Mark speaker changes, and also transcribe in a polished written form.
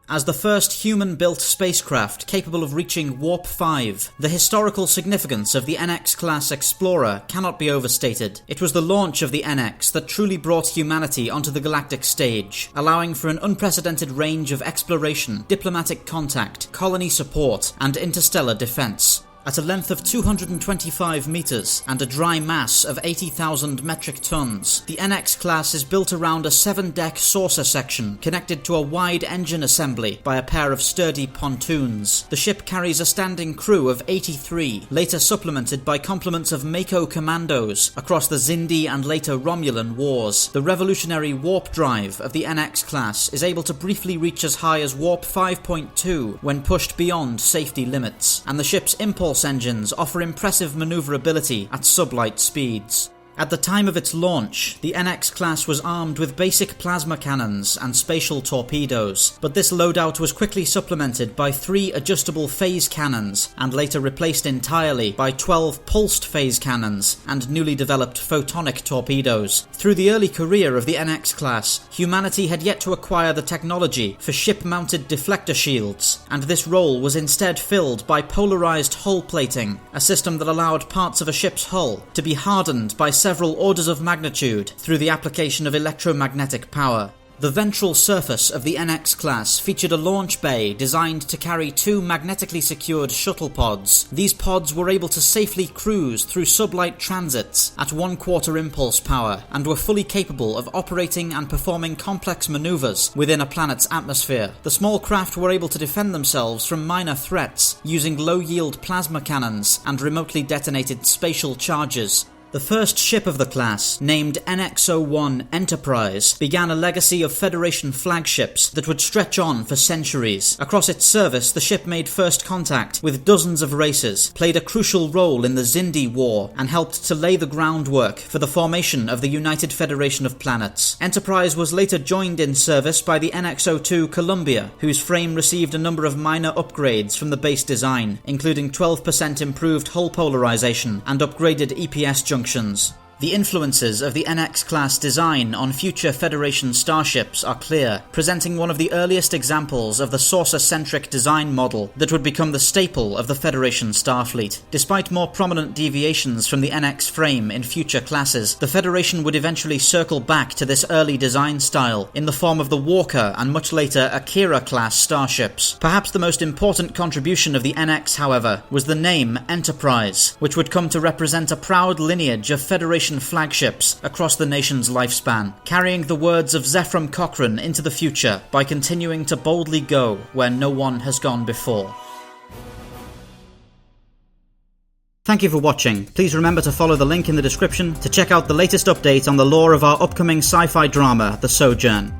Speaker 1: As the first human-built spacecraft capable of reaching Warp 5, the historical significance of the NX-class Explorer cannot be overstated. It was the launch of the NX that truly brought humanity onto the galactic stage, allowing for an unprecedented range of exploration, diplomatic contact, colony support, and interstellar defense. At a length of 225 meters and a dry mass of 80,000 metric tons, the NX class is built around a 7-deck saucer section connected to a wide engine assembly by a pair of sturdy pontoons. The ship carries a standing crew of 83, later supplemented by complements of Mako commandos across the Xindi and later Romulan wars. The revolutionary warp drive of the NX class is able to briefly reach as high as Warp 5.2 when pushed beyond safety limits, and the ship's impulse engines offer impressive maneuverability at sublight speeds. At the time of its launch, the NX class was armed with basic plasma cannons and spatial torpedoes, but this loadout was quickly supplemented by 3 adjustable phase cannons and later replaced entirely by 12 pulsed phase cannons and newly developed photonic torpedoes. Through the early career of the NX class, humanity had yet to acquire the technology for ship-mounted deflector shields, and this role was instead filled by polarized hull plating, a system that allowed parts of a ship's hull to be hardened by several orders of magnitude through the application of electromagnetic power. The ventral surface of the NX class featured a launch bay designed to carry 2 magnetically secured shuttle pods. These pods were able to safely cruise through sublight transits at 1/4 impulse power and were fully capable of operating and performing complex maneuvers within a planet's atmosphere. The small craft were able to defend themselves from minor threats using low-yield plasma cannons and remotely detonated spatial charges. The first ship of the class, named NX-01 Enterprise, began a legacy of Federation flagships that would stretch on for centuries. Across its service, the ship made first contact with dozens of races, played a crucial role in the Xindi War, and helped to lay the groundwork for the formation of the United Federation of Planets. Enterprise was later joined in service by the NX-02 Columbia, whose frame received a number of minor upgrades from the base design, including 12% improved hull polarization and upgraded EPS junctions. The influences of the NX-class design on future Federation starships are clear, presenting one of the earliest examples of the saucer-centric design model that would become the staple of the Federation Starfleet. Despite more prominent deviations from the NX frame in future classes, the Federation would eventually circle back to this early design style in the form of the Walker and much later Akira-class starships. Perhaps the most important contribution of the NX, however, was the name Enterprise, which would come to represent a proud lineage of Federation flagships across the nation's lifespan, carrying the words of Zephram Cochrane into the future by continuing to boldly go where no one has gone before. Thank you for watching. Please remember to follow the link in the description to check out the latest update on the lore of our upcoming sci-fi drama, The Sojourn.